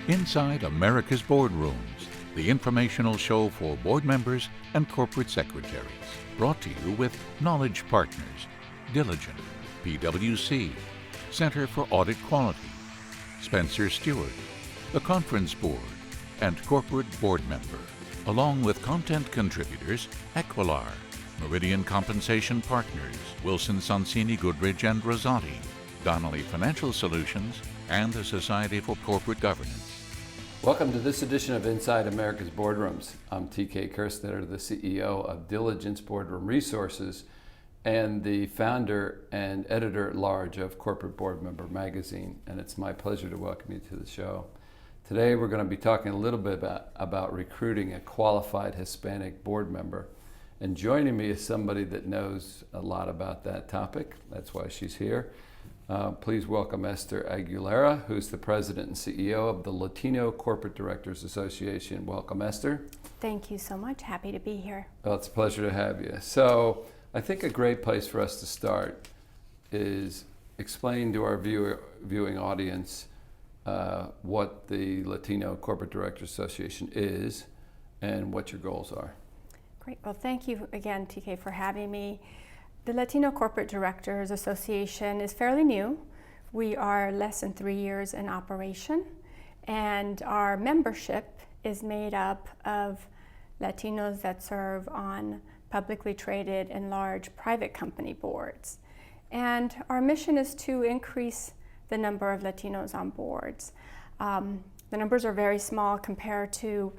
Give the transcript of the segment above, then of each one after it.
Inside America's Boardrooms, the informational show for board members and corporate secretaries. Brought to you with Knowledge Partners, Diligent, PwC, Center for Audit Quality, Spencer Stewart, the Conference Board, and Corporate Board Member, along with content contributors Equilar, Meridian Compensation Partners, Wilson Sonsini Goodrich and Rosati, Donnelly Financial Solutions, and the Society for Corporate Governance. Welcome to this edition of Inside America's Boardrooms. I'm TK Kerstetter, the CEO of Diligence Boardroom Resources and the founder and editor-at-large of Corporate Board Member magazine, and it's my pleasure to welcome you to the show. Today we're going to be talking a little bit about recruiting a qualified Hispanic board member. And joining me is somebody that knows a lot about that topic. That's why she's here. Please welcome Esther Aguilera, who's the president and CEO of the Latino Corporate Directors Association. Welcome, Esther. Thank you so much. Happy to be here. Well, it's a pleasure to have you. So I think a great place for us to start is explain to our viewing audience what the Latino Corporate Directors Association is and what your goals are. Great. Well, thank you again, TK, for having me. The Latino Corporate Directors Association is fairly new. We are less than 3 years in operation, and our membership is made up of Latinos that serve on publicly traded and large private company boards. And our mission is to increase the number of Latinos on boards. The numbers are very small compared to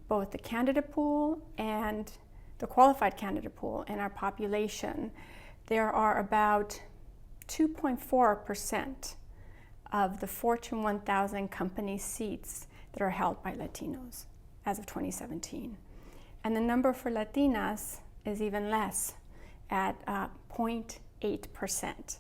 both the candidate pool and the qualified candidate pool in our population. There are about 2.4% of the Fortune 1000 company seats that are held by Latinos as of 2017. And the number for Latinas is even less at 0.8%.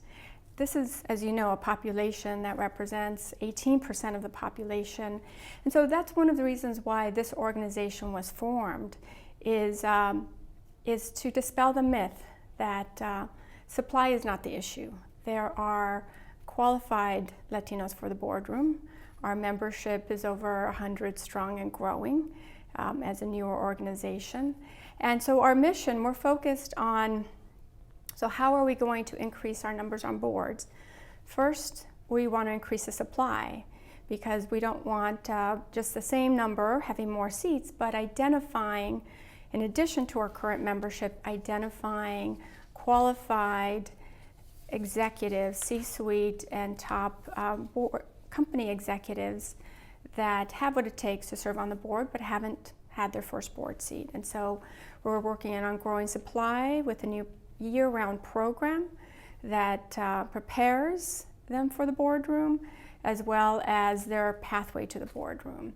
This is, as you know, a population that represents 18% of the population. And so that's one of the reasons why this organization was formed, is to dispel the myth that supply is not the issue. There are qualified Latinos for the boardroom. Our membership is over 100 strong and growing as a newer organization. And so our mission, we're focused on, so how are we going to increase our numbers on boards? First, we want to increase the supply, because we don't want just the same number having more seats, but identifying, in addition to our current membership, identifying qualified executives, C-suite and top board, company executives that have what it takes to serve on the board but haven't had their first board seat. And so we're working on growing supply with a new year-round program that prepares them for the boardroom, as well as their pathway to the boardroom.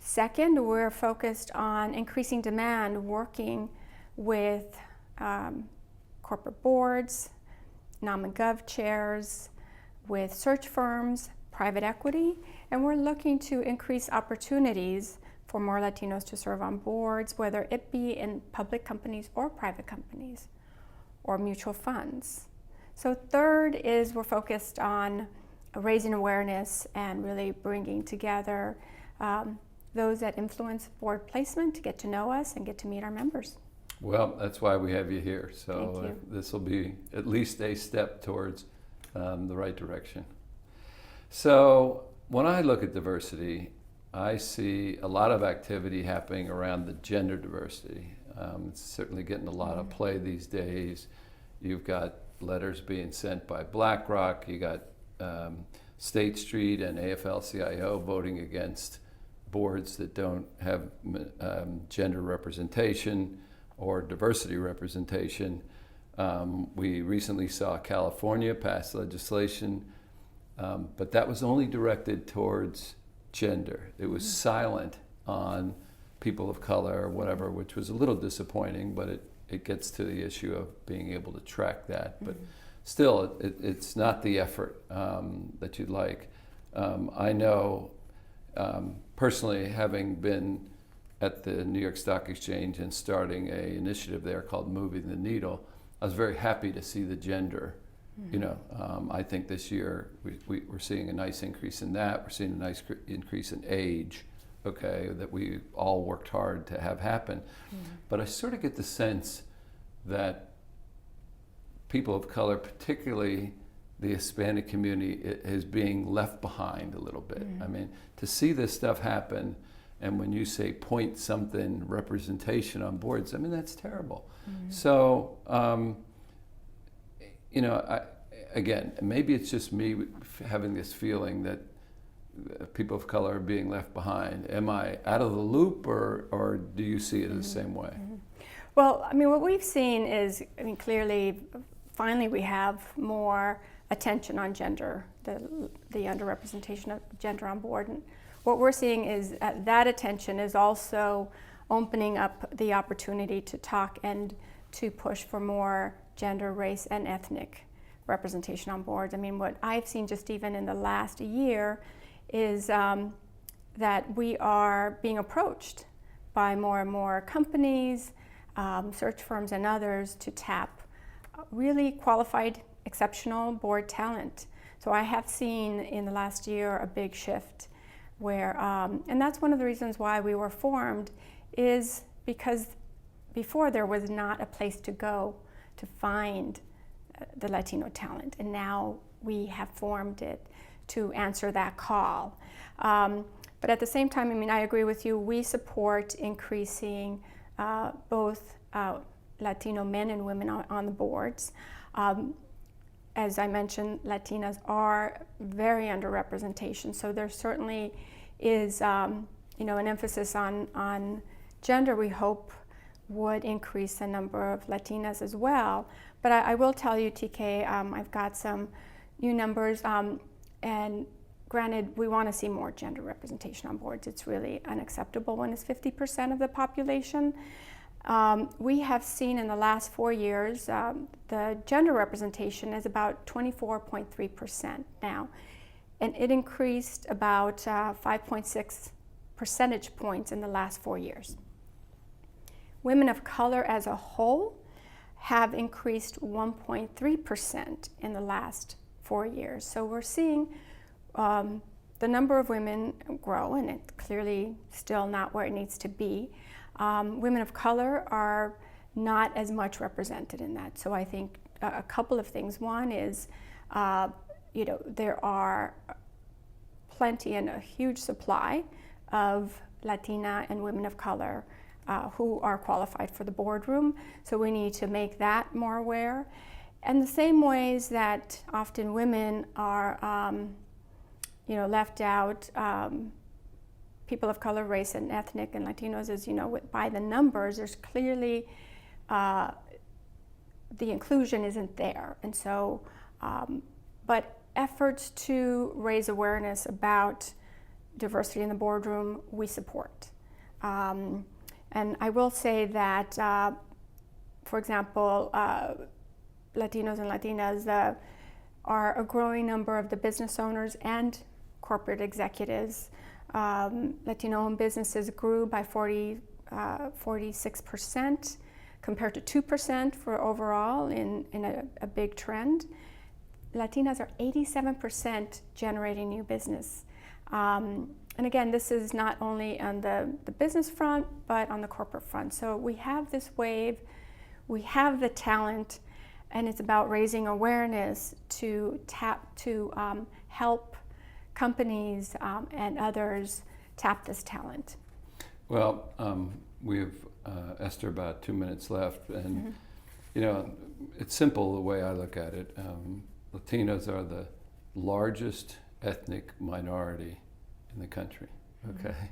Second, we're focused on increasing demand, working with corporate boards, nom/gov chairs, with search firms, private equity, and we're looking to increase opportunities for more Latinos to serve on boards, whether it be in public companies or private companies or mutual funds. So third is we're focused on raising awareness and really bringing together those that influence board placement to get to know us and get to meet our members. Well, that's why we have you here. So Thank this will be at least a step towards the right direction. So when I look at diversity, I see a lot of activity happening around the gender diversity. It's certainly getting a lot of play these days. You've got letters being sent by BlackRock. You got State Street and AFL-CIO voting against boards that don't have gender representation or diversity representation. We recently saw California pass legislation, but that was only directed towards gender. It was silent on people of color or whatever, which was a little disappointing, but it gets to the issue of being able to track that. But still, it's not the effort that you'd like. I know personally, having been at the New York Stock Exchange and starting an initiative there called Moving the Needle, I was very happy to see the gender You know, I think this year we're seeing a nice increase in that. We're seeing a nice increase in age, okay, that we all worked hard to have happen. But I sort of get the sense that people of color, particularly the Hispanic community, is being left behind a little bit. I mean, to see this stuff happen, and when you say point something representation on boards, I mean, that's terrible. So, you know, again, maybe it's just me having this feeling that people of color are being left behind. Am I out of the loop, or do you see it the same way? Well, I mean, what we've seen is, I mean, clearly, finally we have more attention on gender, the underrepresentation of gender on board. And what we're seeing is that attention is also opening up the opportunity to talk and to push for more gender, race, and ethnic representation on boards. I mean, what I've seen just even in the last year is that we are being approached by more and more companies, search firms, and others to tap really qualified, exceptional board talent. So I have seen in the last year a big shift where, and that's one of the reasons why we were formed, is because before there was not a place to go to find the Latino talent, and now we have formed it to answer that call. But at the same time, I mean, I agree with you, we support increasing both Latino men and women on the boards. As I mentioned, Latinas are very underrepresentation, so there certainly is, you know, an emphasis on gender. We hope would increase the number of Latinas as well. But I will tell you, TK, I've got some new numbers, and granted, we want to see more gender representation on boards. It's really unacceptable when it's 50% of the population. We have seen in the last 4 years, the gender representation is about 24.3% now, and it increased about 5.6 percentage points in the last 4 years. Women of color as a whole have increased 1.3% in the last 4 years. So we're seeing the number of women grow, and it's clearly still not where it needs to be. Women of color are not as much represented in that. So I think a couple of things. One is, you know, there are plenty and a huge supply of Latina and women of color who are qualified for the boardroom. So we need to make that more aware. And the same ways that often women are, you know, left out, people of color, race, and ethnic, and Latinos, as you know, by the numbers, there's clearly the inclusion isn't there. And so, but efforts to raise awareness about diversity in the boardroom, we support. And I will say that, for example, Latinos and Latinas are a growing number of the business owners and corporate executives. Latino-owned businesses grew by 46% compared to 2% for overall in a big trend. Latinas are 87% generating new business. And again, this is not only on the business front, but on the corporate front. So we have this wave, we have the talent, and it's about raising awareness to help companies and others tap this talent. Well, we have, Esther, about 2 minutes left, and you know, it's simple the way I look at it. Latinos are the largest ethnic minority in the country, okay?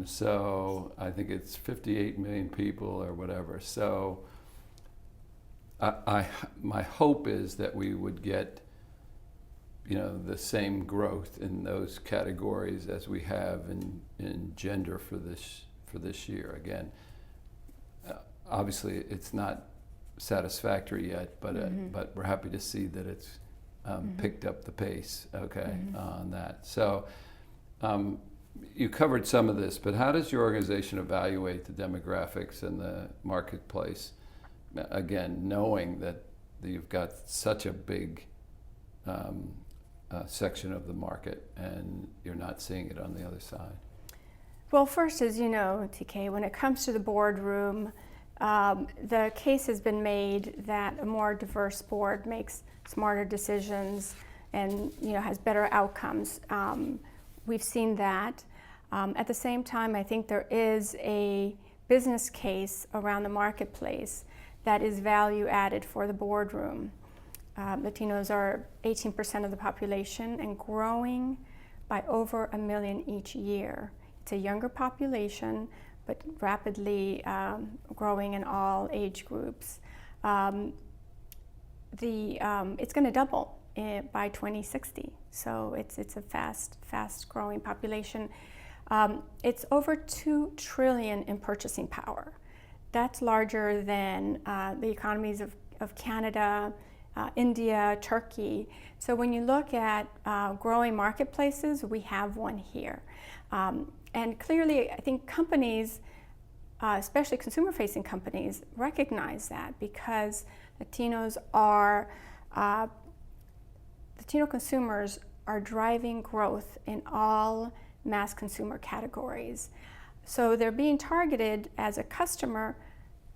So I think it's 58 million people or whatever. So my hope is that we would get, you know, the same growth in those categories as we have in gender for this year. Again, obviously it's not satisfactory yet, but but we're happy to see that it's picked up the pace, okay, on that. So you covered some of this, but how does your organization evaluate the demographics in the marketplace? Again, knowing that you've got such a big section of the market, and you're not seeing it on the other side? Well, first, as you know, TK, when it comes to the boardroom, the case has been made that a more diverse board makes smarter decisions and has better outcomes. We've seen that. At the same time, I think there is a business case around the marketplace that is value added for the boardroom. Latinos are 18% of the population and growing by over 1 million each year. It's a younger population, but rapidly growing in all age groups. It's going to double by 2060, so it's a fast growing population. It's over $2 trillion in purchasing power. That's larger than the economies of Canada, India, Turkey. So when you look at growing marketplaces, we have one here. And clearly, I think companies, especially consumer-facing companies, recognize that because Latino consumers are driving growth in all mass consumer categories. So they're being targeted as a customer,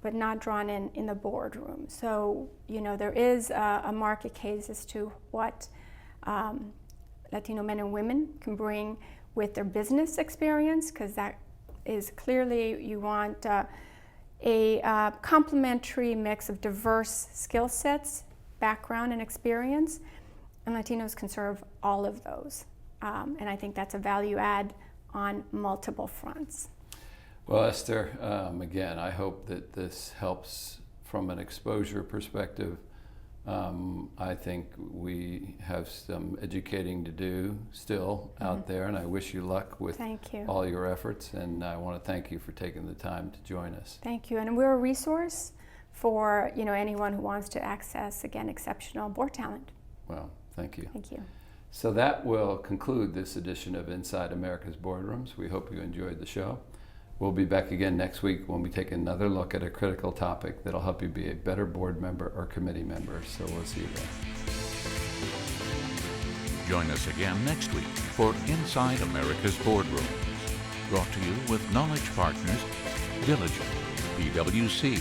but not drawn in the boardroom. So, there is a market case as to what Latino men and women can bring with their business experience, because that is clearly, you want a complementary mix of diverse skill sets, background, and experience, and Latinos can serve all of those. And I think that's a value add on multiple fronts. Well, Esther, again, I hope that this helps from an exposure perspective. I think we have some educating to do still out there, and I wish you luck with all your efforts, and I want to thank you for taking the time to join us. Thank you, and we're a resource for anyone who wants to access, again, exceptional board talent. Well, thank you. Thank you. So that will conclude this edition of Inside America's Boardrooms. We hope you enjoyed the show. We'll be back again next week when we take another look at a critical topic that'll help you be a better board member or committee member. So we'll see you then. Join us again next week for Inside America's Boardrooms, brought to you with Knowledge Partners, Diligent, PwC,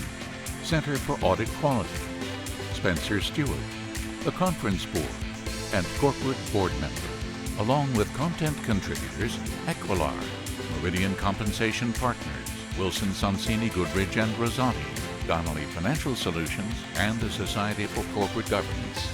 Center for Audit Quality, Spencer Stewart, the Conference Board, and Corporate Board Member, along with content contributors Equilar, MERIDIAN Compensation Partners, Wilson Sonsini Goodrich and Rosati, Donnelly Financial Solutions, and the Society for Corporate Governance.